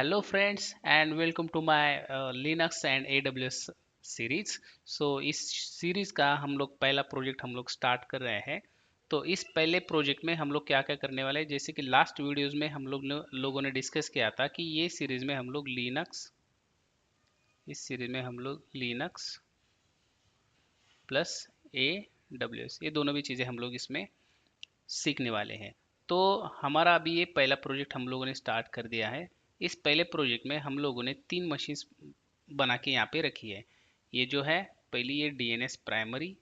Hello friends and welcome to my Linux and AWS series. इस series का हम लोग पहला प्रोजेक्ट हम लोग स्टार्ट कर रहे हैं। तो इस पहले प्रोजेक्ट में हम लोग क्या क्या करने वाले हैं, जैसे कि लास्ट वीडियोस में हम लोगों ने डिस्कस किया था कि ये सीरीज में हम लोग लिनक्स प्लस AWS ये दोनों भी चीज़ें हम लोग इसमें सीखने वाले हैं। तो हमारा अभी ये पहला प्रोजेक्ट हम लोगों ने स्टार्ट कर दिया है। इस पहले प्रोजेक्ट में हम लोगों ने 3 मशीन्स बना के यहाँ पे रखी है। ये जो है, पहली ये DNS प्राइमरी,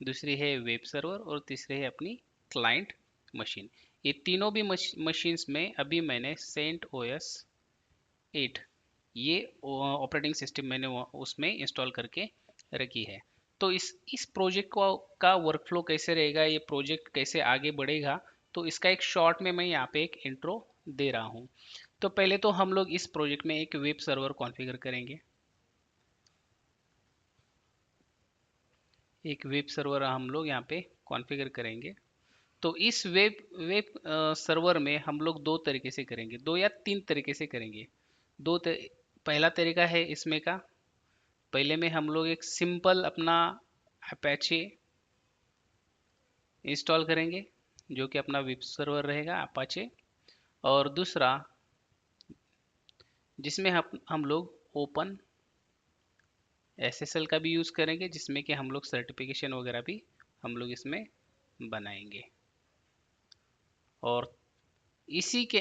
दूसरी है वेब सर्वर और तीसरी है अपनी क्लाइंट मशीन। ये तीनों भी मशीन्स में अभी मैंने सेंट OS 8 ये ऑपरेटिंग सिस्टम मैंने उसमें इंस्टॉल करके रखी है। तो इस प्रोजेक्ट को का वर्कफ्लो कैसे रहेगा, ये प्रोजेक्ट कैसे आगे बढ़ेगा, तो इसका एक शॉर्ट में मैं यहाँ पे एक इंट्रो दे रहा हूँ। तो पहले तो हम लोग इस प्रोजेक्ट में एक वेब सर्वर कॉन्फ़िगर करेंगे। एक वेब सर्वर हम लोग यहाँ पे कॉन्फ़िगर करेंगे। तो इस वेब वेब सर्वर में हम लोग दो तरीके से करेंगे, दो या तीन तरीके से करेंगे। दो त, पहला तरीका है इसमें का, पहले में हम लोग एक सिंपल अपना अपैचे इंस्टॉल करेंगे जो कि अपना वेब सर्वर रहेगा अपाचे। और दूसरा जिसमें हम लोग ओपन SSL का भी यूज़ करेंगे, जिसमें कि हम लोग सर्टिफिकेशन वगैरह भी हम लोग इसमें बनाएंगे। और इसी के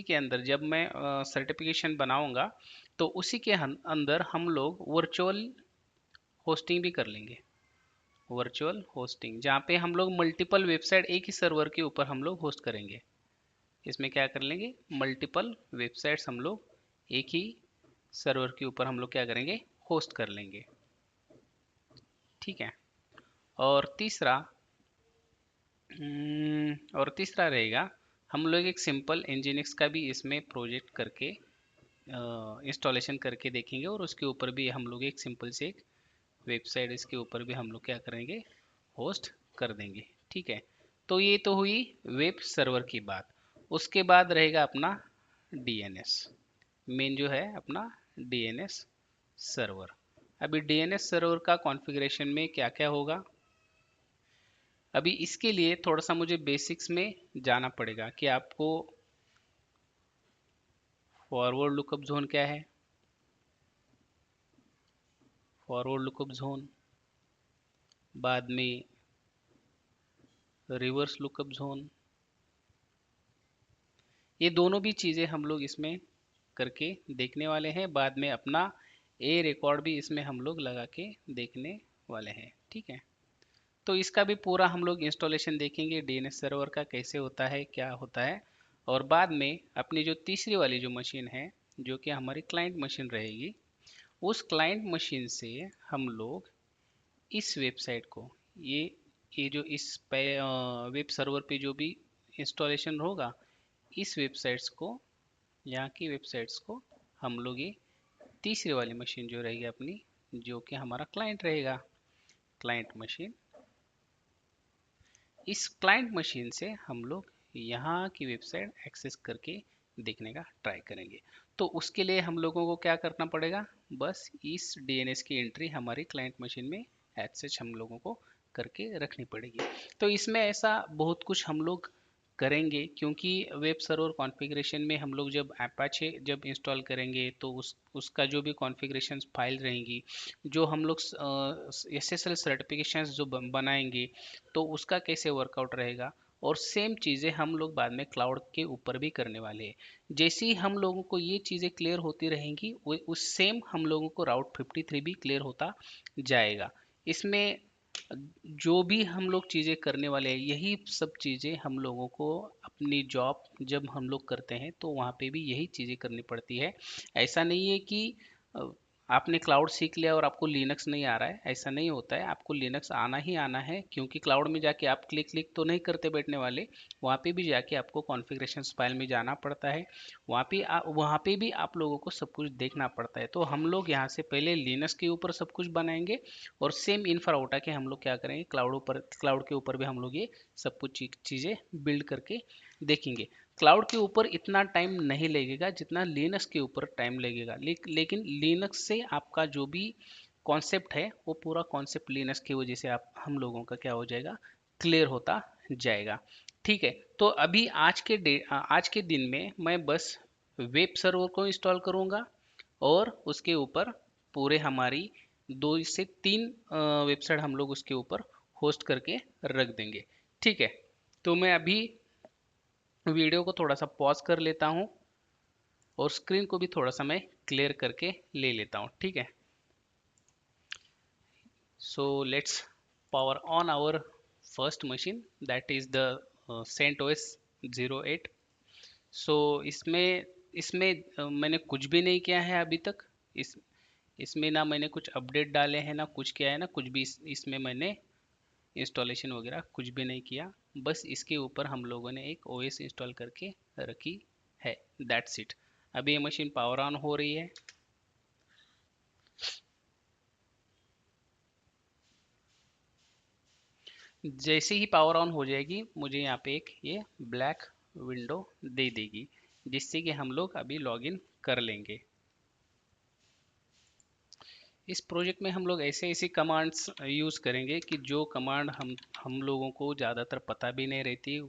अंदर जब मैं सर्टिफिकेशन बनाऊंगा तो उसी के अंदर हम लोग वर्चुअल होस्टिंग भी कर लेंगे। वर्चुअल होस्टिंग जहाँ पे हम लोग मल्टीपल वेबसाइट एक ही सर्वर के ऊपर हम लोग होस्ट करेंगे। इसमें क्या कर लेंगे, मल्टीपल वेबसाइट्स हम लोग एक ही सर्वर के ऊपर हम लोग क्या करेंगे, होस्ट कर लेंगे। ठीक है। और तीसरा रहेगा, हम लोग एक सिंपल nginx का भी इसमें प्रोजेक्ट करके इंस्टॉलेशन करके देखेंगे और उसके ऊपर भी हम लोग एक सिंपल से एक वेबसाइट इसके ऊपर भी हम लोग क्या करेंगे, होस्ट कर देंगे। ठीक है। तो ये तो हुई वेब सर्वर की बात। उसके बाद रहेगा अपना DNS, मेन जो है अपना DNS सर्वर। अभी DNS सर्वर का कॉन्फ़िगरेशन में क्या क्या होगा, अभी इसके लिए थोड़ा सा मुझे बेसिक्स में जाना पड़ेगा कि आपको फॉरवर्ड लुकअप जोन क्या है, फॉरवर्ड लुकअप जोन, बाद में रिवर्स लुकअप जोन, ये दोनों भी चीज़ें हम लोग इसमें करके देखने वाले हैं। बाद में अपना ए रिकॉर्ड भी इसमें हम लोग लगा के देखने वाले हैं। ठीक है। तो इसका भी पूरा हम लोग इंस्टॉलेशन देखेंगे, DNS सर्वर का कैसे होता है, क्या होता है। और बाद में अपनी जो तीसरी वाली जो मशीन है, जो कि हमारी क्लाइंट मशीन रहेगी, उस क्लाइंट मशीन से हम लोग इस वेबसाइट को, ये ये जो इस वेब सर्वर पे जो भी इंस्टॉलेशन होगा, इस वेबसाइट्स को, यहाँ की वेबसाइट्स को हम लोग ये तीसरी वाली मशीन जो रहेगी अपनी, जो कि हमारा क्लाइंट रहेगा, क्लाइंट मशीन, इस क्लाइंट मशीन से हम लोग यहाँ की वेबसाइट एक्सेस करके देखने का ट्राई करेंगे। तो उसके लिए हम लोगों को क्या करना पड़ेगा, बस इस DNS की एंट्री हमारी क्लाइंट मशीन में एज सच हम लोगों को करके रखनी पड़ेगी। तो इसमें ऐसा बहुत कुछ हम लोग करेंगे, क्योंकि वेब सर्वर कॉन्फ़िगरेशन में हम लोग जब अपाचे जब इंस्टॉल करेंगे तो उसका जो भी कॉन्फ़िगरेशन फाइल रहेंगी, जो हम लोग SSL सर्टिफिकेशंस जो बनाएंगे, तो उसका कैसे वर्कआउट रहेगा। और सेम चीज़ें हम लोग बाद में क्लाउड के ऊपर भी करने वाले हैं। जैसे ही हम लोगों को ये चीज़ें क्लियर होती रहेंगी, उस सेम हम लोगों को राउट 53 भी क्लियर होता जाएगा। इसमें जो भी हम लोग चीज़ें करने वाले हैं, यही सब चीज़ें हम लोगों को अपनी जॉब जब हम लोग करते हैं तो वहाँ पे भी यही चीज़ें करनी पड़ती है। ऐसा नहीं है कि अ, आपने क्लाउड सीख लिया और आपको लिनक्स नहीं आ रहा है, ऐसा नहीं होता है। आपको लिनक्स आना ही आना है, क्योंकि क्लाउड में जाके आप क्लिक क्लिक तो नहीं करते बैठने वाले, वहाँ पे भी जाके आपको कॉन्फ़िगरेशन फाइल में जाना पड़ता है। वहाँ पे भी आप लोगों को सब कुछ देखना पड़ता है। तो हम लोग यहाँ से पहले लिनक्स के ऊपर सब कुछ बनाएंगे और सेम इंफ्रा उठा के हम लोग क्या करेंगे, क्लाउड के ऊपर भी हम लोग ये सब कुछ चीज़ें बिल्ड करके देखेंगे। क्लाउड के ऊपर इतना टाइम नहीं लगेगा जितना लिनक्स के ऊपर टाइम लगेगा, लेकिन लिनक्स से आपका जो भी कॉन्सेप्ट है वो पूरा कॉन्सेप्ट लिनक्स की वजह से आप हम लोगों का क्या हो जाएगा, क्लियर होता जाएगा। ठीक है, तो अभी आज के दिन में मैं बस वेब सर्वर को इंस्टॉल करूंगा और उसके ऊपर पूरे हमारी 2 से 3 वेबसाइट हम लोग उसके ऊपर होस्ट करके रख देंगे। ठीक है, तो मैं अभी वीडियो को थोड़ा सा पॉज कर लेता हूँ और स्क्रीन को भी थोड़ा सा मैं क्लियर करके ले लेता हूँ। ठीक है, so let's power on our first machine, that is the CentOS 08। So इसमें इसमें मैंने कुछ भी नहीं किया है अभी तक। इस इसमें ना मैंने कुछ अपडेट डाले हैं ना कुछ किया है, ना कुछ भी इसमें मैंने इंस्टॉलेशन वगैरह कुछ भी नहीं किया। बस इसके ऊपर हम लोगों ने एक ओएस इंस्टॉल करके रखी है, दैट्स इट। अभी ये मशीन पावर ऑन हो रही है। जैसे ही पावर ऑन हो जाएगी मुझे यहाँ पे एक ये ब्लैक विंडो दे देगी, जिससे कि हम लोग अभी लॉगिन कर लेंगे। इस प्रोजेक्ट में हम लोग ऐसे ऐसी कमांड्स यूज़ करेंगे कि जो कमांड हम लोगों को ज़्यादातर पता भी नहीं रहती,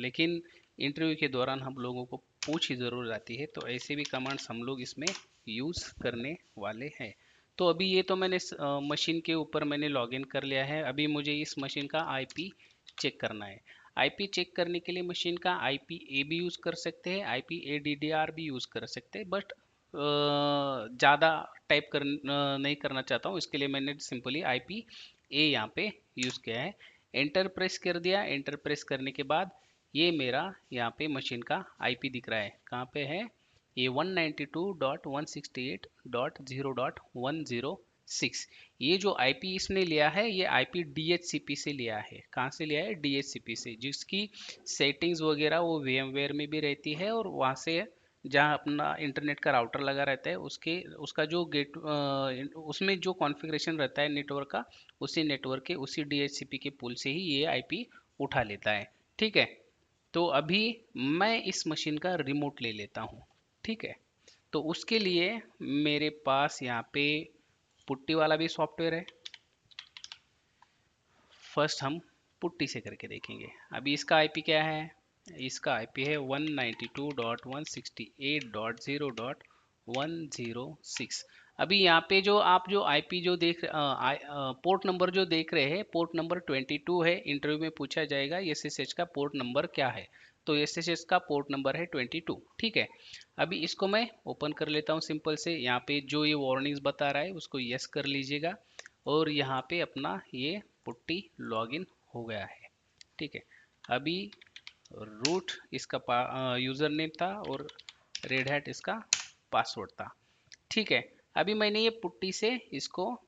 लेकिन इंटरव्यू के दौरान हम लोगों को पूछी ज़रूर आती है। तो ऐसे भी कमांड्स हम लोग इसमें यूज़ करने वाले हैं। तो अभी ये तो मैंने मशीन के ऊपर मैंने लॉगिन कर लिया है। अभी मुझे इस मशीन का आईपी चेक करना है। आईपी चेक करने के लिए मशीन का आईपी ए भी यूज़ कर सकते हैं, आईपी ए DDR भी यूज़ कर सकते हैं, बट ज़्यादा टाइप नहीं करना चाहता हूँ, इसके लिए मैंने सिंपली आईपी ए यहाँ पे यूज़ किया है। एंटर प्रेस कर दिया। एंटर प्रेस करने के बाद ये मेरा यहाँ पे मशीन का आईपी दिख रहा है। कहाँ पे है ये? 192.168.0.106। ये जो आईपी इसने लिया है ये आईपी DHCP से लिया है। कहाँ से लिया है? DHCP से, जिसकी सेटिंग्स वगैरह वो VMware में भी रहती है, और वहाँ से जहाँ अपना इंटरनेट का राउटर लगा रहता है उसके उसका जो उसमें जो कॉन्फ़िगरेशन रहता है नेटवर्क का, उसी नेटवर्क के उसी DHCP के पुल से ही ये आईपी उठा लेता है। ठीक है, तो अभी मैं इस मशीन का रिमोट ले लेता हूँ। ठीक है, तो उसके लिए मेरे पास यहाँ पे पुट्टी वाला भी सॉफ्टवेयर है। फर्स्ट हम पुट्टी से करके देखेंगे। अभी इसका आईपी क्या है? इसका आईपी है 192.168.0.106। अभी यहाँ पे जो आप जो आईपी जो पोर्ट नंबर जो देख रहे हैं, पोर्ट नंबर 22 है। इंटरव्यू में पूछा जाएगा एसएसएच का पोर्ट नंबर क्या है, तो एसएसएच का पोर्ट नंबर है 22। ठीक है, अभी इसको मैं ओपन कर लेता हूँ सिंपल से। यहाँ पे जो ये वार्निंग्स बता रहा है उसको यस कर लीजिएगा, और यहाँ पे अपना ये पुट्टी लॉगिन हो गया है। ठीक है, अभी रूट इसका यूज़र नेम था और रेड हैट इसका पासवर्ड था। ठीक है, अभी मैंने ये पुट्टी से इसको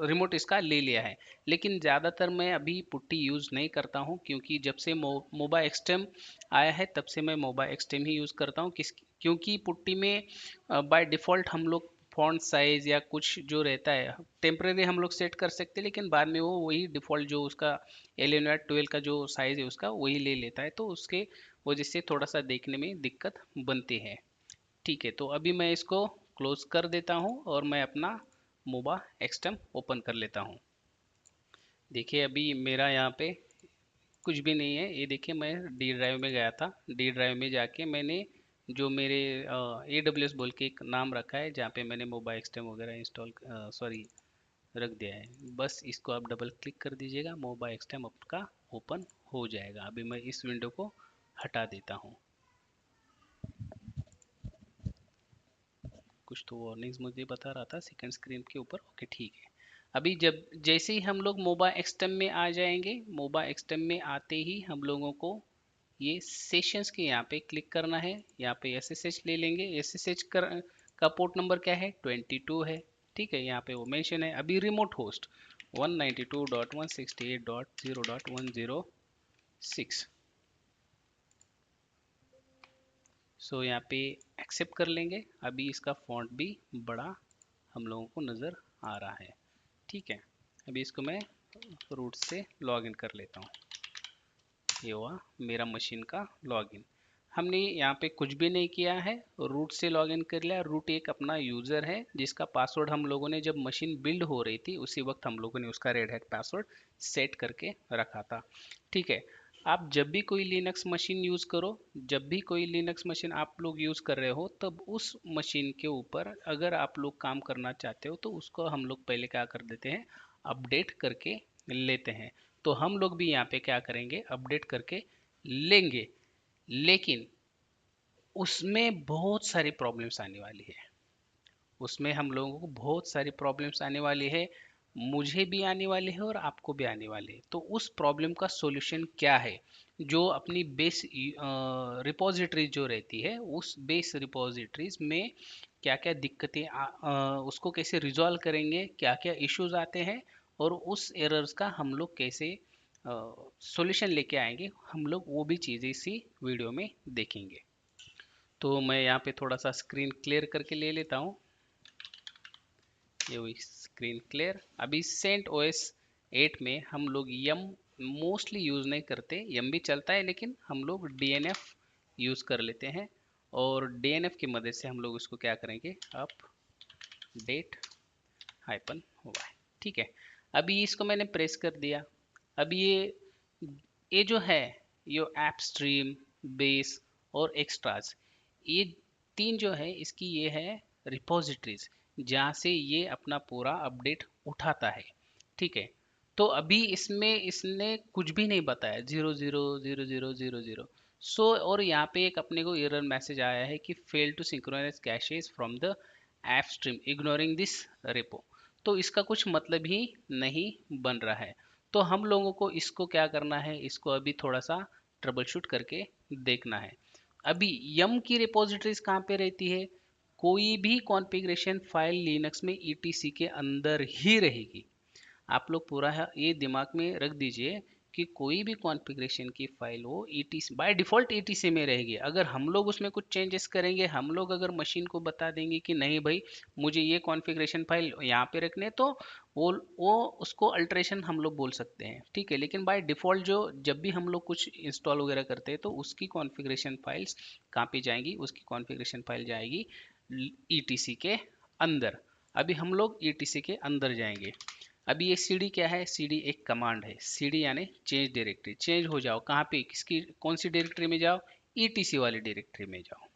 रिमोट इसका ले लिया है, लेकिन ज़्यादातर मैं अभी पुट्टी यूज़ नहीं करता हूँ, क्योंकि जब से मोबा एक्सटेम आया है तब से मैं मोबा एक्सटेम ही यूज़ करता हूँ। क्योंकि पुट्टी में बाय डिफ़ॉल्ट हम लोग फॉन्ट साइज़ या कुछ जो रहता है टेम्परेरी हम लोग सेट कर सकते हैं, लेकिन बाद में वो वही डिफ़ॉल्ट जो उसका 11 या 12 का जो साइज़ है उसका वही ले लेता है, तो उसके वजह से थोड़ा सा देखने में दिक्कत बनती है। ठीक है, तो अभी मैं इसको क्लोज कर देता हूँ और मैं अपना मोबा एक्सटेम ओपन कर लेता हूँ। देखिए अभी मेरा यहाँ पे कुछ भी नहीं है। ये देखिए मैं डी ड्राइव में गया था, डी ड्राइव में जाके मैंने जो मेरे AWS बोल के एक नाम रखा है जहाँ पे मैंने मोबा एक्सटेम वगैरह इंस्टॉल सॉरी रख दिया है। बस इसको आप डबल क्लिक कर दीजिएगा, मोबा एक्सटेम आपका ओपन हो जाएगा। अभी मैं इस विंडो को हटा देता हूँ। कुछ तो वार्निंग्स मुझे बता रहा था सेकंड स्क्रीन के ऊपर। ओके ठीक है, अभी जब जैसे ही हम लोग मोबा एक्सटेम में आ जाएंगे, मोबा एक्सटेम में आते ही हम लोगों को ये सेशंस के यहाँ पे क्लिक करना है। यहाँ पे SSH ले लेंगे। का पोर्ट नंबर क्या है? 22 है। ठीक है, यहाँ पे वो मेंशन है। अभी रिमोट होस्ट 192.168.0.106। सो यहाँ पे एक्सेप्ट कर लेंगे। अभी इसका फॉन्ट भी बड़ा हम लोगों को नज़र आ रहा है। ठीक है, अभी इसको मैं रूट से लॉगिन कर लेता हूँ। ये हुआ मेरा मशीन का लॉगिन। हमने यहाँ पे कुछ भी नहीं किया है, रूट से लॉगिन कर लिया। रूट एक अपना यूज़र है जिसका पासवर्ड हम लोगों ने जब मशीन बिल्ड हो रही थी उसी वक्त हम लोगों ने उसका रेड हैट पासवर्ड सेट करके रखा था। ठीक है, आप जब भी कोई लिनक्स मशीन यूज़ करो, जब भी कोई लिनक्स मशीन आप लोग यूज़ कर रहे हो, तब उस मशीन के ऊपर अगर आप लोग काम करना चाहते हो तो उसको हम लोग पहले क्या कर देते हैं, अपडेट करके लेते हैं। तो हम लोग भी यहाँ पे क्या करेंगे, अपडेट करके लेंगे। लेकिन उसमें बहुत सारी प्रॉब्लम्स आने वाली है, उसमें हम लोगों को बहुत सारी प्रॉब्लम्स आने वाली है, मुझे भी आने वाली है और आपको भी आने वाली है। तो उस प्रॉब्लम का सॉल्यूशन क्या है, जो अपनी बेस रिपोजिटरी जो रहती है, उस बेस रिपोजिटरीज में क्या क्या दिक्कतें उसको कैसे रिजॉल्व करेंगे, क्या क्या इश्यूज आते हैं, और उस एरर्स का हम लोग कैसे सॉल्यूशन लेके आएंगे, हम लोग वो भी चीज़ें इसी वीडियो में देखेंगे। तो मैं यहाँ पे थोड़ा सा स्क्रीन क्लियर करके ले लेता हूँ। ये हुई स्क्रीन क्लियर। अभी सेंट ओएस 8 में हम लोग यम मोस्टली यूज़ नहीं करते, यम भी चलता है लेकिन हम लोग डीएनएफ यूज़ कर लेते हैं, और डीएनएफ की मदद से हम लोग उसको क्या करेंगे, अपडेट -y। ठीक है, अभी इसको मैंने प्रेस कर दिया। अब ये जो है, ये ऐप स्ट्रीम, बेस और एक्स्ट्राज, ये तीन जो है इसकी ये है रिपोजिटरीज, जहाँ से ये अपना पूरा अपडेट उठाता है। ठीक है, तो अभी इसमें इसने कुछ भी नहीं बताया, 000000। सो और यहाँ पे एक अपने को एरर मैसेज आया है कि fail to synchronise caches from the app stream ignoring this repo. तो इसका कुछ मतलब ही नहीं बन रहा है। तो हम लोगों को इसको क्या करना है, इसको अभी थोड़ा सा ट्रबल शूट करके देखना है। अभी यम की रिपोजिटरीज कहाँ पे रहती है, कोई भी कॉन्फ़िगरेशन फाइल लिनक्स में ईटीसी के अंदर ही रहेगी। आप लोग पूरा ये दिमाग में रख दीजिए कि कोई भी कॉन्फ़िगरेशन की फाइल वो ईटीसी बाय डिफ़ॉल्ट ईटीसी में रहेगी। अगर हम लोग उसमें कुछ चेंजेस करेंगे, हम लोग अगर मशीन को बता देंगे कि नहीं भाई मुझे ये कॉन्फ़िगरेशन फाइल यहाँ पे रखने, तो वो उसको अल्टरेशन हम लोग बोल सकते हैं। ठीक है, लेकिन बाय डिफ़ॉल्ट जो जब भी हम लोग कुछ इंस्टॉल वगैरह करते हैं तो उसकी कॉन्फ़िगरेशन फाइल्स कहाँ पे जाएंगी, उसकी कॉन्फ़िगरेशन फाइल जाएगी ईटीसी के अंदर। अभी हम लोग ईटीसी के अंदर जाएंगे। अभी ये cd क्या है, cd एक कमांड है, cd यानी चेंज डायरेक्टरी। चेंज हो जाओ कहाँ पे, किसकी कौन सी डायरेक्टरी में जाओ, etc वाली डायरेक्टरी में जाओ।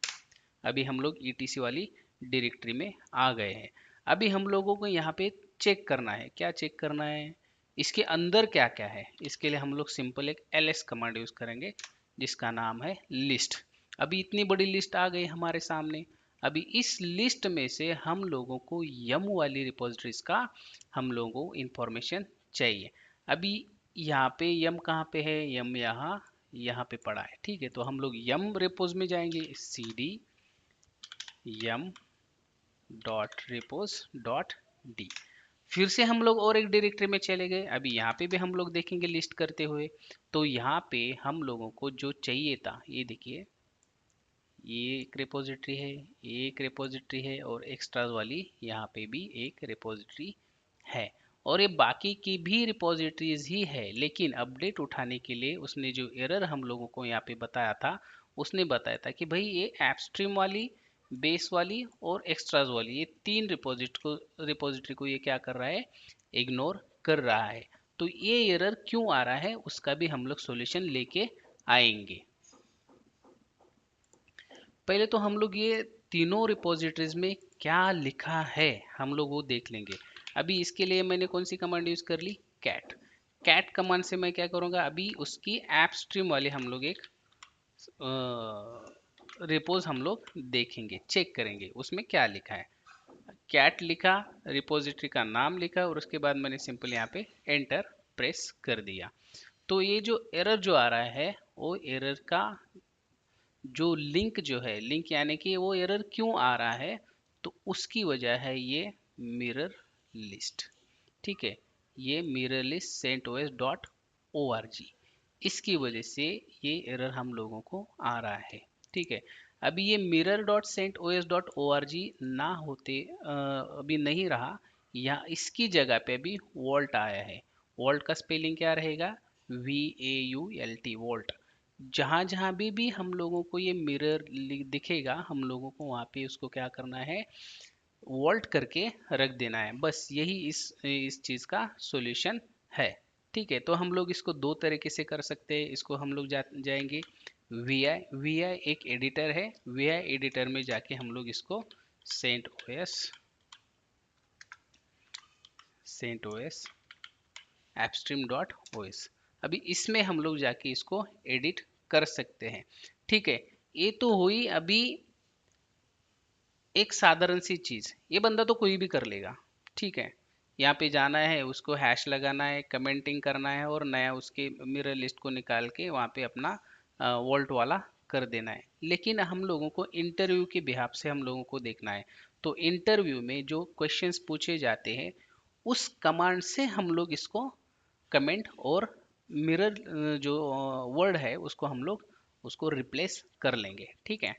अभी हम लोग etc वाली डायरेक्टरी में आ गए हैं। अभी हम लोगों को यहाँ पे चेक करना है, क्या चेक करना है, इसके अंदर क्या क्या है। इसके लिए हम लोग सिंपल एक ls कमांड यूज करेंगे जिसका नाम है लिस्ट। अभी इतनी बड़ी लिस्ट आ गई हमारे सामने। अभी इस लिस्ट में से हम लोगों को यम वाली रिपोजिटरीज का हम लोगों को इंफॉर्मेशन चाहिए। अभी यहाँ पे यम कहाँ पे है, यम यहाँ पे पड़ा है। ठीक है, तो हम लोग यम रिपोज में जाएंगे, cd yum dot repose dot D. फिर से हम लोग और एक डायरेक्टरी में चले गए। अभी यहाँ पे भी हम लोग देखेंगे लिस्ट करते हुए। तो यहाँ पे हम लोगों को जो चाहिए था, ये देखिए, ये एक रिपोजिटरी है, ये एक रिपोजिटरी है, और एक्स्ट्राज वाली यहाँ पे भी एक रिपोजिटरी है, और ये बाकी की भी रिपोजिटरीज ही है। लेकिन अपडेट उठाने के लिए उसने जो एरर हम लोगों को यहाँ पे बताया था, उसने बताया था कि भाई ये एपस्ट्रीम वाली, बेस वाली और एक्स्ट्राज वाली, ये तीन रिपोजिटरी को ये क्या कर रहा है, इग्नोर कर रहा है। तो ये एरर क्यों आ रहा है उसका भी हम लोग सॉल्यूशन लेके आएंगे। पहले तो हम लोग ये तीनों रिपोजिटरीज में क्या लिखा है हम लोग वो देख लेंगे। अभी इसके लिए मैंने कौन सी कमांड यूज कर ली, कैट। कैट कमांड से मैं क्या करूँगा, अभी उसकी ऐप स्ट्रीम वाले हम लोग एक रिपोज हम लोग देखेंगे, चेक करेंगे उसमें क्या लिखा है। कैट लिखा, रिपोजिटरी का नाम लिखा, और उसके बाद मैंने सिंपल यहाँ पे एंटर प्रेस कर दिया। तो ये जो एरर जो आ रहा है, वो एरर का जो लिंक जो है, लिंक यानी कि वो एरर क्यों आ रहा है, तो उसकी वजह है ये मिरर लिस्ट। ठीक है, ये mirror list CentOS dot O R G, इसकी वजह से ये एरर हम लोगों को आ रहा है। ठीक है, अभी ये mirror dot CentOS dot O R G ना होते अभी नहीं रहा, या इसकी जगह पे भी वॉल्ट आया है। वॉल्ट का स्पेलिंग क्या रहेगा, VAULT, वॉल्ट। जहां जहां भी हम लोगों को ये मिरर दिखेगा, हम लोगों को वहां पे उसको क्या करना है, वॉल्ट करके रख देना है। बस यही इस चीज का सॉल्यूशन है। ठीक है, तो हम लोग इसको दो तरीके से कर सकते हैं। इसको हम लोग जाएंगे वी आई एक एडिटर है, वी आई एडिटर में जाके हम लोग इसको सेंट ओएस appstream.os, अभी इसमें हम लोग जाके इसको एडिट कर सकते हैं। ठीक है, ये तो हुई अभी एक साधारण सी चीज, ये बंदा तो कोई भी कर लेगा। ठीक है, यहाँ पे जाना है, उसको हैश लगाना है, कमेंटिंग करना है और नया उसके मिरर लिस्ट को निकाल के वहाँ पे अपना वोल्ट वाला कर देना है। लेकिन हम लोगों को इंटरव्यू के बिहाफ से हम लोगों को देखना है। तो इंटरव्यू में जो क्वेश्चंस पूछे जाते हैं उस कमांड से हम लोग इसको कमेंट और मिरर जो वर्ड है उसको हम लोग उसको रिप्लेस कर लेंगे। ठीक है,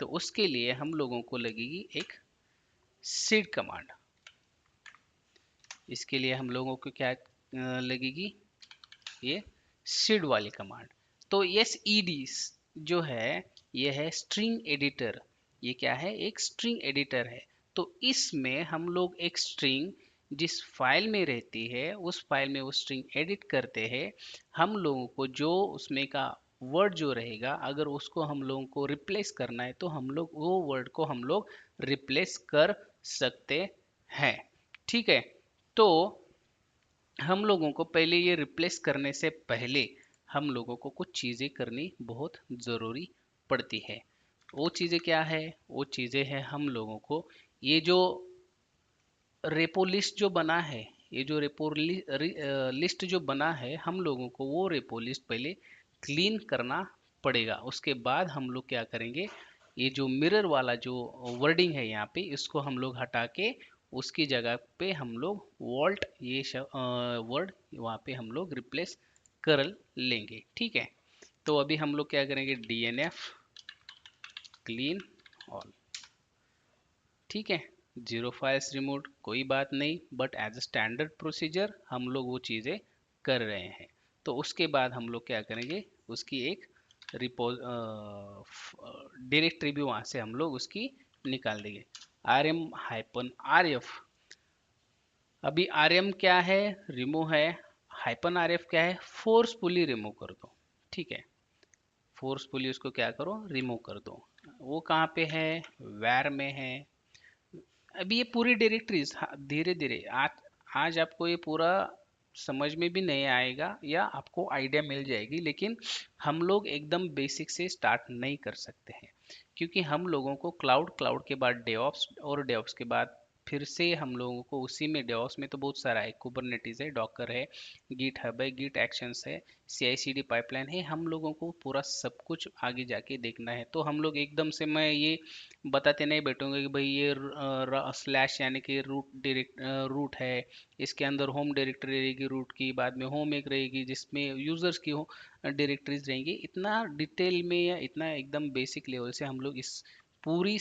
तो उसके लिए हम लोगों को लगेगी एक सीड कमांड। इसके लिए हम लोगों को क्या लगेगी, ये सीड वाली कमांड। तो एस ई डी जो है ये है स्ट्रिंग एडिटर। ये क्या है, एक स्ट्रिंग एडिटर है। तो इसमें हम लोग एक स्ट्रिंग जिस फाइल में रहती है उस फाइल में वो स्ट्रिंग एडिट करते हैं। हम लोगों को जो उसमें का वर्ड जो रहेगा अगर उसको हम लोगों को रिप्लेस करना है तो हम लोग वो वर्ड को हम लोग रिप्लेस कर सकते हैं। ठीक है, तो हम लोगों को पहले ये रिप्लेस करने से पहले हम लोगों को कुछ चीज़ें करनी बहुत ज़रूरी पड़ती है। वो चीज़ें क्या है, वो चीज़ें हैं हम लोगों को ये जो रेपो लिस्ट जो बना है, ये जो लिस्ट जो बना है हम लोगों को वो रेपो लिस्ट पहले क्लीन करना पड़ेगा। उसके बाद हम लोग क्या करेंगे, ये जो मिरर वाला जो वर्डिंग है यहाँ पे इसको हम लोग हटा के उसकी जगह पे हम लोग वॉल्ट ये वर्ड वहाँ पे हम लोग रिप्लेस कर लेंगे। ठीक है, तो अभी हम लोग क्या करेंगे, DNF क्लीन ऑल। ठीक है, जीरो फाइल्स रिमूव कोई बात नहीं, but as a standard procedure हम लोग वो चीज़ें कर रहे हैं। तो उसके बाद हम लोग क्या करेंगे, उसकी एक रिपोज डायरेक्टरी भी वहाँ से हम लोग उसकी निकाल देंगे, rm-rf। अभी rm क्या है, रिमूव है, -rf क्या है, फोर्सफुली रिमूव कर दो। ठीक है, फोर्सफुली उसको क्या करो, रिमूव कर दो। वो कहाँ पे है, वैर में है। अभी ये पूरी डायरेक्टरीज धीरे धीरे आज आपको ये पूरा समझ में भी नहीं आएगा या आपको आइडिया मिल जाएगी, लेकिन हम लोग एकदम बेसिक से स्टार्ट नहीं कर सकते हैं क्योंकि हम लोगों को क्लाउड के बाद डेवऑप्स और डेवऑप्स के बाद फिर से हम लोगों को उसी में डेवऑप्स में तो बहुत सारा है, कुबरनेटिस है, डॉकर है, गिट हब है, गिट एक्शंस है, CI/CD पाइपलाइन है। हम लोगों को पूरा सब कुछ आगे जाके देखना है। तो हम लोग एकदम से मैं ये बताते नहीं बैठूंगा कि भाई ये स्लैश यानी कि रूट है, इसके अंदर होम डायरेक्टरी रहेगी रूट की, बाद में होम एक रहेगी जिसमें यूजर्स की हो डायरेक्टरीज रहेंगी। इतना डिटेल में या इतना एकदम बेसिक लेवल से हम लोग इस पूरी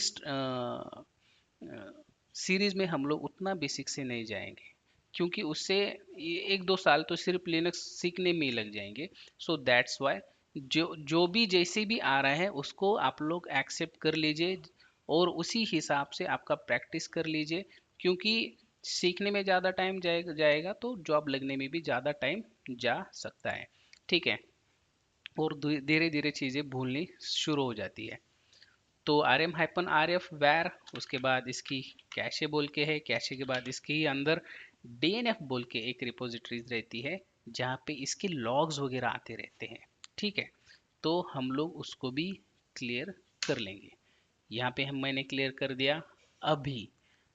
सीरीज में हम लोग उतना बेसिक से नहीं जाएंगे क्योंकि उससे एक दो साल तो सिर्फ लिनक्स सीखने में ही लग जाएंगे। सो दैट्स वाई जो जो भी जैसे भी आ रहा है उसको आप लोग एक्सेप्ट कर लीजिए और उसी हिसाब से आपका प्रैक्टिस कर लीजिए, क्योंकि सीखने में ज़्यादा टाइम जाएगा तो जॉब लगने में भी ज़्यादा टाइम जा सकता है। ठीक है, और धीरे धीरे चीज़ें भूलनी शुरू हो जाती है। तो rm-rf वैर, उसके बाद इसकी कैशे बोल के है, कैशे के बाद इसके ही अंदर DNF बोल के एक रिपोजिटरीज रहती है जहाँ पे इसके लॉग्स वगैरह आते रहते हैं। ठीक है, तो हम लोग उसको भी क्लियर कर लेंगे। यहाँ पे मैंने क्लियर कर दिया। अभी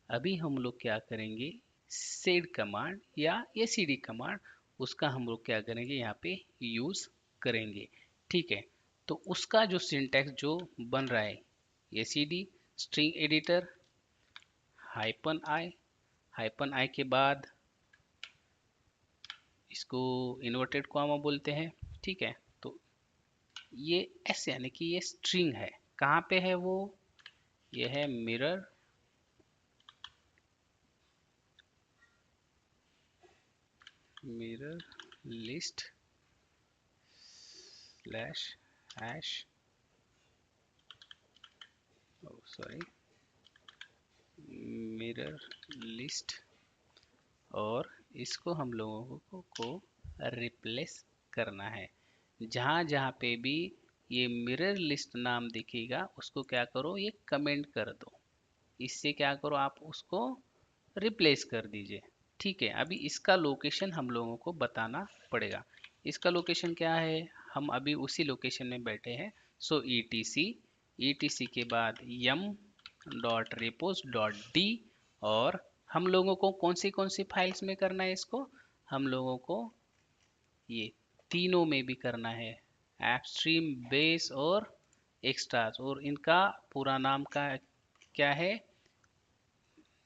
अभी हम लोग क्या करेंगे, सेड कमांड या एसीडी कमांड, उसका हम लोग क्या करेंगे यहाँ पे यूज करेंगे। ठीक है, तो उसका जो सिंटैक्स जो बन रहा है, एसीडी स्ट्रिंग एडिटर -i के बाद इसको इन्वर्टेड कॉमा बोलते हैं। ठीक है, तो ये एस यानी कि ये स्ट्रिंग है, कहाँ पे है वो, ये है mirror list slash hash sorry mirror list, और इसको हम लोगों को रिप्लेस करना है। जहाँ जहाँ पे भी ये मिरर लिस्ट नाम दिखेगा उसको क्या करो, ये कमेंट कर दो, इससे क्या करो आप उसको रिप्लेस कर दीजिए। ठीक है, अभी इसका लोकेशन हम लोगों को बताना पड़ेगा। इसका लोकेशन क्या है, हम अभी उसी लोकेशन में बैठे हैं। सो ई टी सी के बाद यम डॉट रिपोज डॉट डी, और हम लोगों को कौन सी फाइल्स में करना है इसको, हम लोगों को ये तीनों में भी करना है, एप्स्ट्रीम, बेस और एक्स्ट्रास। और इनका पूरा नाम का क्या है,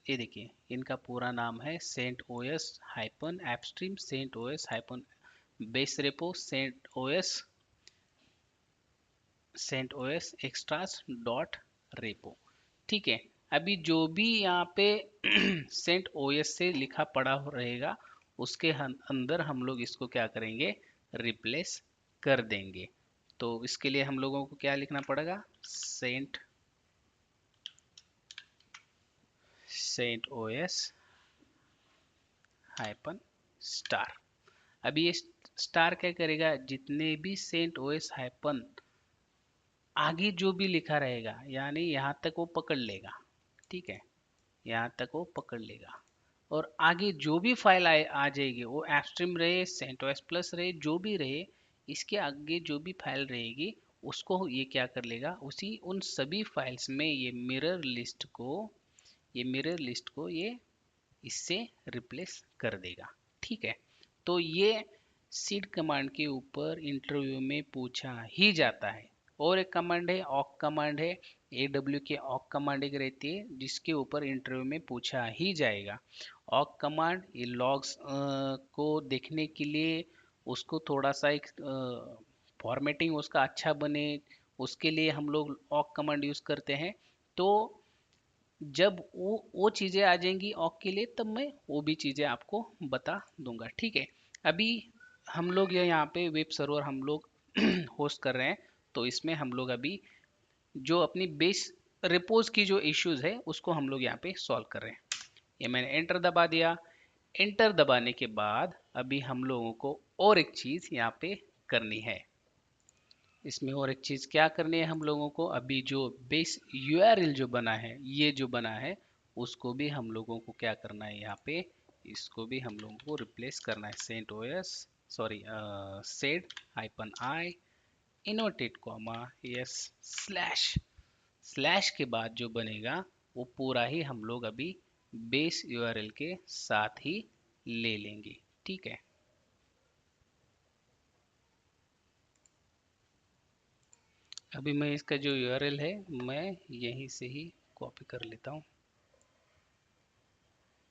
ये देखिए, इनका पूरा नाम है CentOS hyphen AppStream, CentOS hyphen base repo, CentOS extras dot repo. ठीक है, अभी जो भी यहाँ पे सेंट ओएस से लिखा पड़ा रहेगा उसके अंदर हम लोग इसको क्या करेंगे, रिप्लेस कर देंगे। तो इसके लिए हम लोगों को क्या लिखना पड़ेगा, सेंट ओएस हाइपन स्टार। अभी ये स्टार क्या करेगा, जितने भी सेंट ओएस हाइपन आगे जो भी लिखा रहेगा यानी यहाँ तक वो पकड़ लेगा। ठीक है, यहाँ तक वो पकड़ लेगा, और आगे जो भी फाइल आ जाएगी, वो एप्स्ट्रीम रहे, सेंटोस प्लस रहे, जो भी रहे, इसके आगे जो भी फाइल रहेगी उसको ये क्या कर लेगा, उसी उन सभी फाइल्स में ये मिरर लिस्ट को ये इससे रिप्लेस कर देगा। ठीक है, तो ये सीड कमांड के ऊपर इंटरव्यू में पूछा ही जाता है। और एक कमांड है ऑक कमांड है, AW के ऑक कमांड एक रहती है जिसके ऊपर इंटरव्यू में पूछा ही जाएगा। ऑक कमांड ये लॉग्स को देखने के लिए, उसको थोड़ा सा एक फॉर्मेटिंग उसका अच्छा बने, उसके लिए हम लोग ऑक कमांड यूज करते हैं। तो जब वो चीज़ें आ जाएंगी ऑक के लिए, तब मैं वो भी चीज़ें आपको बता दूंगा। ठीक है, अभी हम लोग ये यहाँ पे वेब सर्वर हम लोग होस्ट कर रहे हैं, तो इसमें हम लोग अभी जो अपनी बेस रिपोज की जो इश्यूज है उसको हम लोग यहाँ पे सॉल्व कर रहे हैं। ये मैंने एंटर दबा दिया। एंटर दबाने के बाद अभी हम लोगों को और एक चीज़ यहाँ पे करनी है। इसमें और एक चीज़ क्या करनी है हम लोगों को, अभी जो बेस यूआरएल जो बना है, ये जो बना है, उसको भी हम लोगों को क्या करना है, यहाँ पे इसको भी हम लोगों को रिप्लेस करना है। CentOS sorry sed hyphen I inverted comma s slash, slash के बाद जो बनेगा वो पूरा ही हम लोग अभी बेस यूआरएल के साथ ही ले लेंगे। ठीक है, अभी मैं इसका जो यूआरएल है मैं यहीं से ही कॉपी कर लेता हूँ।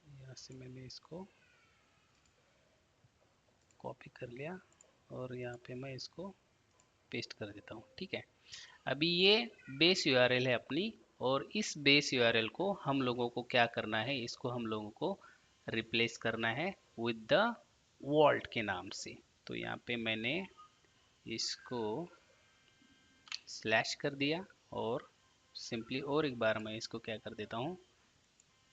यहाँ से मैंने इसको कॉपी कर लिया और यहाँ पे मैं इसको पेस्ट कर देता हूँ। ठीक है, अभी ये बेस यूआरएल है अपनी, और इस बेस यूआरएल को हम लोगों को क्या करना है, इसको हम लोगों को रिप्लेस करना है विद द वॉल्ट के नाम से। तो यहाँ पे मैंने इसको स्लैश कर दिया, और सिंपली और एक बार मैं इसको क्या कर देता हूँ,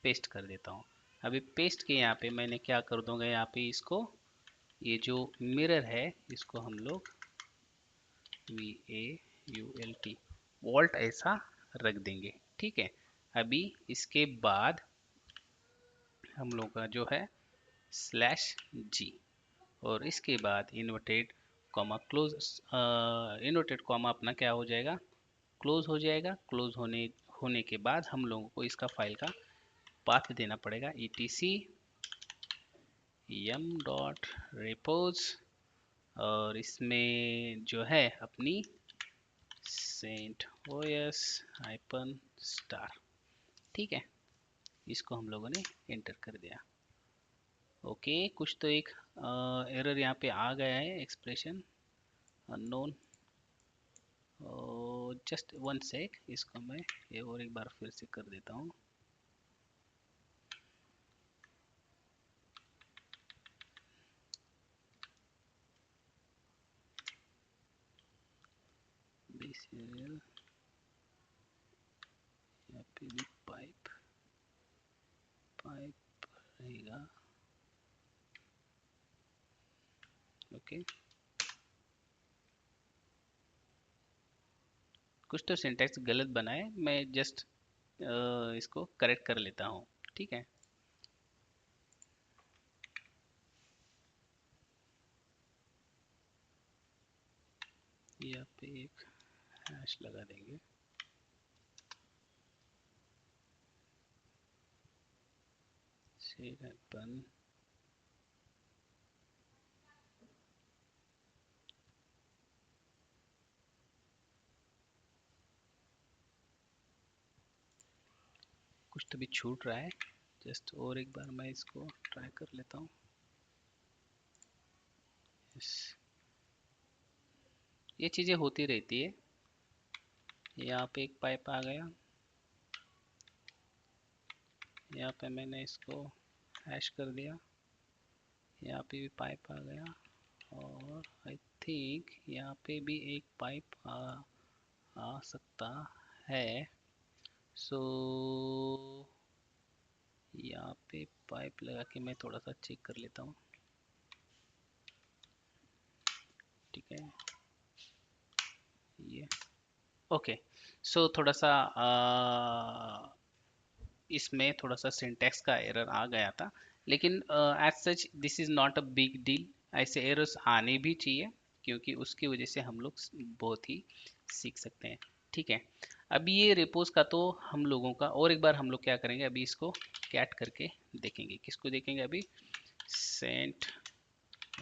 पेस्ट कर देता हूँ। अभी पेस्ट के यहाँ पे मैंने क्या कर दूंगा, यहाँ पे इसको ये जो मिरर है इसको हम लोग VAULT वॉल्ट ऐसा रख देंगे। ठीक है, अभी इसके बाद हम लोग का जो है /G, और इसके बाद inverted comma close, inverted comma अपना क्या हो जाएगा, क्लोज हो जाएगा। क्लोज होने के बाद हम लोगों को इसका फाइल का पाथ देना पड़ेगा, etc yum डॉट रिपोज, और इसमें जो है अपनी सेंट ओएस हाइपन स्टार। ठीक है, इसको हम लोगों ने एंटर कर दिया। ओके, कुछ तो एक एरर यहाँ पे आ गया है, expression unknown. Just one sec, इसको मैं ये और एक बार फिर से कर देता हूँ। सीरियल, यहाँ पे भी पाइप पाइप रहेगा। ओके, कुछ तो सिंटैक्स गलत बना है, मैं जस्ट इसको करेक्ट कर लेता हूँ, ठीक है। यहाँ पे एक हैश लगा देंगे। सेव हैपन, कुछ तो भी छूट रहा है, जस्ट और एक बार मैं इसको ट्राई कर लेता हूँ। yes. ये चीज़ें होती रहती है। यहाँ पे एक पाइप आ गया, यहाँ पे मैंने इसको हैश कर दिया, यहाँ पे भी पाइप आ गया, और आई थिंक यहाँ पे भी एक पाइप आ सकता है। सो यहाँ पे पाइप लगा के मैं थोड़ा सा चेक कर लेता हूँ, ठीक है। ये ओके, सो थोड़ा सा इसमें थोड़ा सा सिंटैक्स का एरर आ गया था, लेकिन as such this is not a big deal. ऐसे एरर्स आने भी चाहिए, क्योंकि उसकी वजह से हम लोग बहुत ही सीख सकते हैं, ठीक है। अभी ये रिपोज का तो हम लोगों का, और एक बार हम लोग क्या करेंगे, अभी इसको कैट करके देखेंगे। किसको देखेंगे अभी? Saint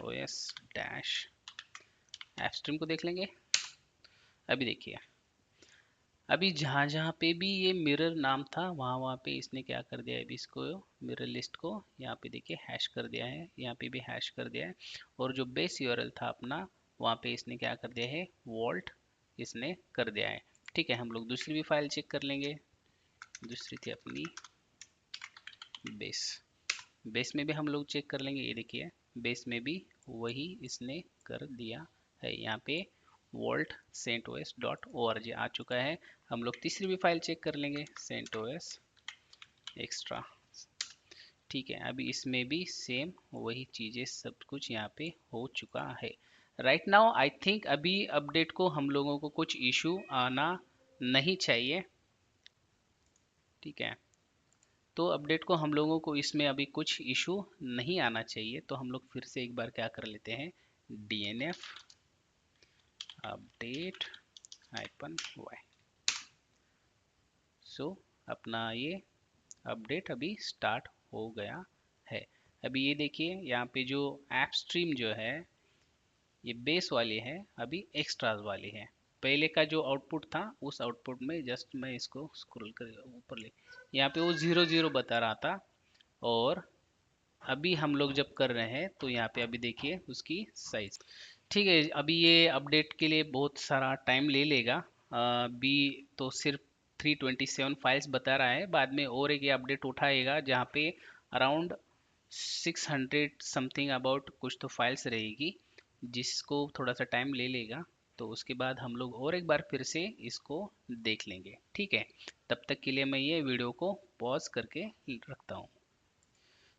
OS dash app stream को देख लेंगे। अभी देखिए, अभी जहाँ जहाँ पे भी ये मिरर नाम था, वहाँ वहाँ पे इसने क्या कर दिया है, अभी इसको मिरर लिस्ट को यहाँ पे देखिए हैश कर दिया है, यहाँ पे भी हैश कर दिया है। और जो बेस यूआरएल था अपना, वहाँ पे इसने क्या कर दिया है, वॉल्ट इसने कर दिया है, ठीक है। हम लोग दूसरी भी फाइल चेक कर लेंगे। दूसरी थी अपनी बेस, बेस में भी हम लोग चेक कर लेंगे। ये देखिए, बेस में भी वही इसने कर दिया है, यहाँ पे vault CentOS dot O R G आ चुका है। हम लोग तीसरी भी फाइल चेक कर लेंगे, सेंटोस एक्स्ट्रा, ठीक है। अभी इसमें भी सेम वही चीज़ें सब कुछ यहाँ पे हो चुका है। राइट नाउ आई थिंक अभी अपडेट को हम लोगों को कुछ इशू आना नहीं चाहिए, ठीक है। तो अपडेट को हम लोगों को इसमें अभी कुछ इशू नहीं आना चाहिए, तो हम लोग फिर से एक बार क्या कर लेते हैं, DNF अपडेट -y। सो अपना ये अपडेट अभी स्टार्ट हो गया है। अभी ये देखिए, यहाँ पे जो ऐप स्ट्रीम जो है, ये बेस वाली है, अभी एक्स्ट्राज वाली है। पहले का जो आउटपुट था, उस आउटपुट में जस्ट मैं इसको स्क्रॉल कर ऊपर ले, यहाँ पे वो 0 0 बता रहा था। और अभी हम लोग जब कर रहे हैं, तो यहाँ पे अभी देखिए उसकी साइज, ठीक है। अभी ये अपडेट के लिए बहुत सारा टाइम ले लेगा। अभी तो सिर्फ 327 फाइल्स बता रहा है, बाद में और एक ये अपडेट उठाएगा जहाँ पे अराउंड 600 समथिंग अबाउट कुछ तो फाइल्स रहेगी, जिसको थोड़ा सा टाइम ले लेगा। तो उसके बाद हम लोग और एक बार फिर से इसको देख लेंगे, ठीक है। तब तक के लिए मैं ये वीडियो को पॉज करके रखता हूँ।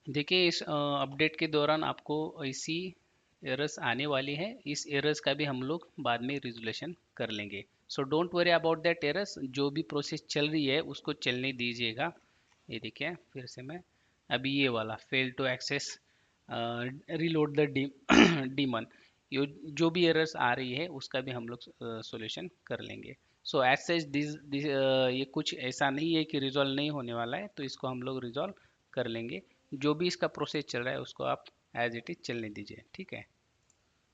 देखिए, इस अपडेट के दौरान आपको ऐसी एरर्स आने वाली है। इस एरर्स का भी हम लोग बाद में रिजोल्यूशन कर लेंगे। So don't worry about that errors, जो भी प्रोसेस चल रही है उसको चलने दीजिएगा। ये देखिए, फिर से मैं अभी ये वाला fail to access reload the daemon, ये जो भी एरर्स आ रही है उसका भी हम लोग सॉल्यूशन कर लेंगे। सो एज सच दिस ये कुछ ऐसा नहीं है कि रिजॉल्व नहीं होने वाला है, तो इसको हम लोग रिजॉल्व कर लेंगे। जो भी इसका प्रोसेस चल रहा है उसको आप एज इट इज चलने दीजिए, ठीक है।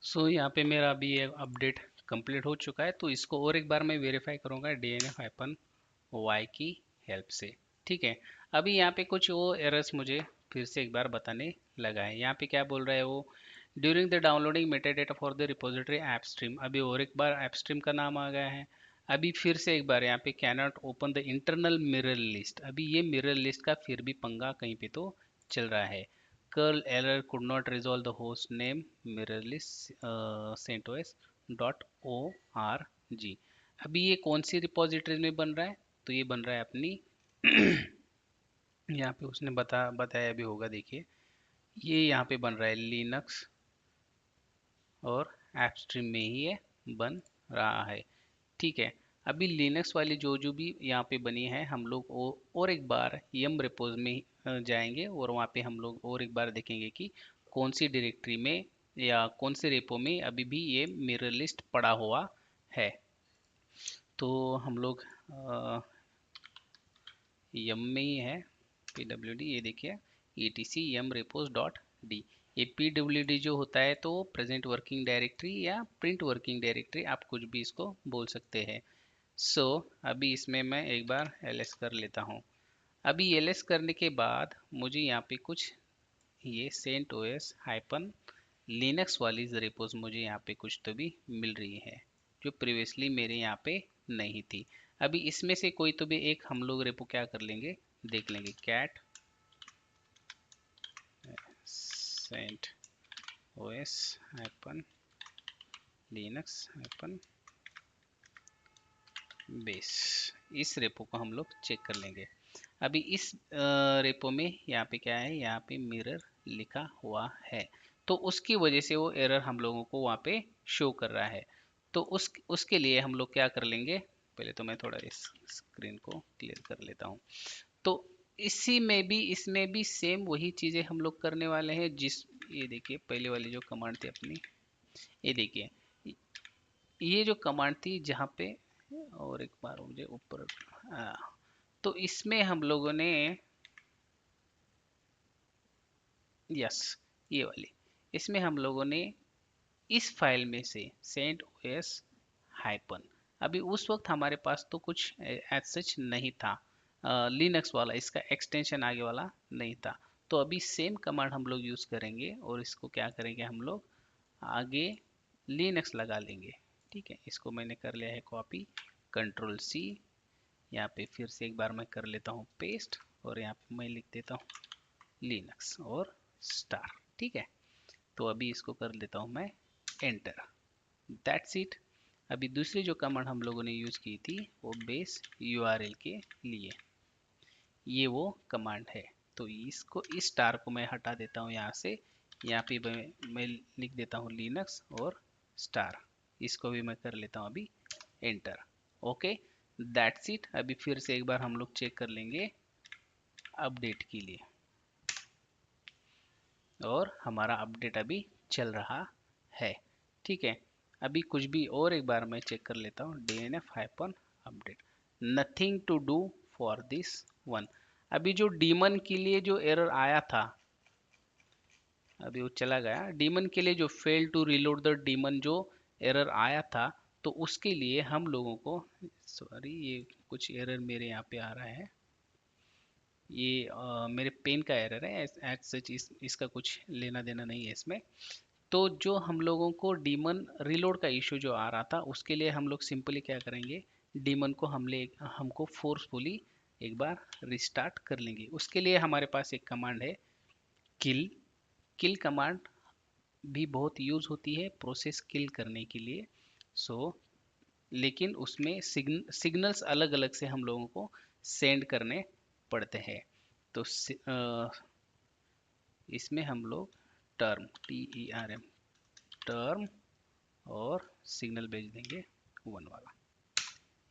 सो यहाँ पे मेरा अभी ये अपडेट कंप्लीट हो चुका है, तो इसको और एक बार मैं वेरीफाई करूँगा DNF-y की हेल्प से, ठीक है। अभी यहाँ पे कुछ वो एरर्स मुझे फिर से एक बार बताने लगा है। यहाँ पे क्या बोल रहा है वो, during the downloading metadata for the repository app stream, अभी और एक बार ऐप स्ट्रीम का नाम आ गया है। अभी फिर से एक बार यहाँ पे cannot open the internal mirror list, अभी ये मिरर लिस्ट का फिर भी पंगा कहीं पे तो चल रहा है। curl error could not resolve the host name mirrorless CentOS.org। अभी ये कौन सी रिपोजिटरी में बन रहा है? तो ये बन रहा है अपनी यहाँ पे उसने बताया भी होगा, देखिए ये यहाँ पे बन रहा है लिनक्स, और ऐप स्ट्रीम में ही ये बन रहा है। ठीक है, अभी लिनक्स वाली जो भी यहाँ पे बनी है, हम लोग और एक बार यम रिपोज में जाएंगे और वहाँ पे हम लोग और एक बार देखेंगे कि कौन सी डायरेक्टरी में या कौन से रेपो में अभी भी ये मिरर लिस्ट पड़ा हुआ है। तो हम लोग यम में ही है pwd, ये देखिए etc yum repos dot D. ये pwd जो होता है तो प्रेजेंट वर्किंग डायरेक्टरी या प्रिंट वर्किंग डायरेक्टरी, आप कुछ भी इसको बोल सकते हैं। अभी इसमें मैं एक बार ls कर लेता हूँ। अभी ls करने के बाद मुझे यहाँ पे कुछ ये CentOS हाइपन लिनक्स वाली रेपोज मुझे यहाँ पे कुछ तो भी मिल रही है, जो प्रीवियसली मेरे यहाँ पे नहीं थी। अभी इसमें से कोई तो भी एक हम लोग रेपो क्या कर लेंगे, देख लेंगे। Cat CentOS hyphen Linux hyphen base, इस रेपो को हम लोग चेक कर लेंगे। अभी इस रेपो में यहाँ पे क्या है, यहाँ पे मिरर लिखा हुआ है, तो उसकी वजह से वो एरर हम लोगों को वहाँ पे शो कर रहा है। तो उसके लिए हम लोग क्या कर लेंगे, पहले तो मैं थोड़ा इस स्क्रीन को क्लियर कर लेता हूँ। तो इसमें भी सेम वही चीज़ें हम लोग करने वाले हैं। ये देखिए पहले वाली जो कमांड थी अपनी, ये देखिए ये जो कमांड थी जहाँ पे, और एक बार मुझे ऊपर, तो इसमें हम लोगों ने, यस ये वाली, इसमें हम लोगों ने इस फाइल में से सेंट ओएस हाइपन, अभी उस वक्त हमारे पास तो कुछ एज सच नहीं था, लिनक्स वाला इसका एक्सटेंशन आगे वाला नहीं था। तो अभी सेम कमांड हम लोग यूज करेंगे और इसको क्या करेंगे, हम लोग आगे लिनक्स लगा लेंगे। ठीक है, इसको मैंने कर लिया है कॉपी, कंट्रोल सी, यहाँ पे फिर से एक बार मैं कर लेता हूँ पेस्ट, और यहाँ पे मैं लिख देता हूँ लिनक्स और स्टार। ठीक है, तो अभी इसको कर देता हूँ मैं एंटर, दैट्स इट। अभी दूसरी जो कमांड हम लोगों ने यूज की थी वो बेस यूआरएल के लिए, ये वो कमांड है। तो इसको, इस स्टार को मैं हटा देता हूँ यहाँ से, यहाँ पे मैं लिख देता हूँ लिनक्स और स्टार, इसको भी मैं कर लेता हूँ अभी एंटर। Okay, that's it. अभी फिर से एक बार हम लोग चेक कर लेंगे अपडेट के लिए, और हमारा अपडेट अभी चल रहा है। ठीक है, अभी कुछ भी और एक बार मैं चेक कर लेता हूँ, dnf hyphen update, nothing to do for this one. अभी जो डीमन के लिए जो एरर आया था, अभी वो चला गया। डीमन के लिए जो fail to reload the daemon जो एरर आया था, तो उसके लिए हम लोगों को, सॉरी ये कुछ एरर मेरे यहाँ पे आ रहा है, ये मेरे पेन का एरर है, एज सच इसका कुछ लेना देना नहीं है इसमें। तो जो हम लोगों को डीमन रिलोड का इशू जो आ रहा था, उसके लिए हम लोग सिंपली क्या करेंगे, डीमन को हमको फोर्सफुली एक बार रिस्टार्ट कर लेंगे। उसके लिए हमारे पास एक कमांड है किल। किल कमांड भी बहुत यूज होती है प्रोसेस किल करने के लिए। लेकिन उसमें सिग्नल्स अलग अलग से हम लोगों को सेंड करने पड़ते हैं। तो इसमें हम लोग टर्म TERM टर्म और सिग्नल भेज देंगे वन वाला।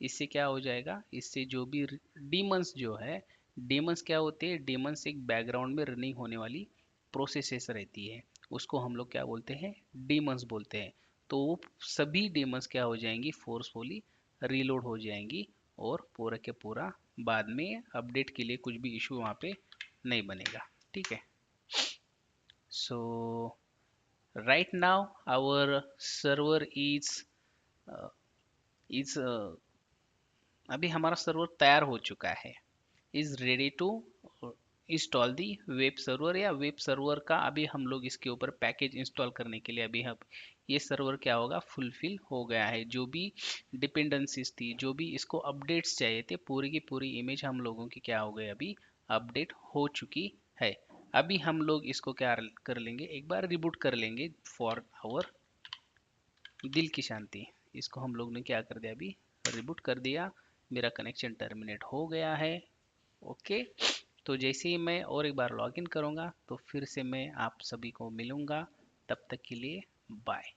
इससे क्या हो जाएगा, इससे जो भी डीमंस जो है, डीमंस क्या होते हैं, डीमंस एक बैकग्राउंड में रनिंग होने वाली प्रोसेसेस रहती है, उसको हम लोग क्या बोलते हैं, डीमंस बोलते हैं। तो वो सभी डीमंस क्या हो जाएंगी, फोर्सफुली रीलोड हो जाएंगी, और पूरा के पूरा बाद में अपडेट के लिए कुछ भी इशू वहाँ पे नहीं बनेगा। ठीक है, सो right now our server is अभी हमारा सर्वर तैयार हो चुका है, is ready to install the web server, या वेब सर्वर का अभी हम लोग इसके ऊपर पैकेज इंस्टॉल करने के लिए अभी हम, ये सर्वर क्या होगा, फुलफिल हो गया है। जो भी डिपेंडेंसीज थी, जो भी इसको अपडेट्स चाहिए थे, पूरी की पूरी इमेज हम लोगों की क्या हो गई, अभी अपडेट हो चुकी है। अभी हम लोग इसको क्या कर लेंगे, एक बार रिबूट कर लेंगे फॉर आवर दिल की शांति। इसको हम लोग ने क्या कर दिया, अभी रिबूट कर दिया, मेरा कनेक्शन टर्मिनेट हो गया है। ओके, तो जैसे ही मैं और एक बार लॉगिन करूँगा तो फिर से मैं आप सभी को मिलूँगा। तब तक के लिए बाय।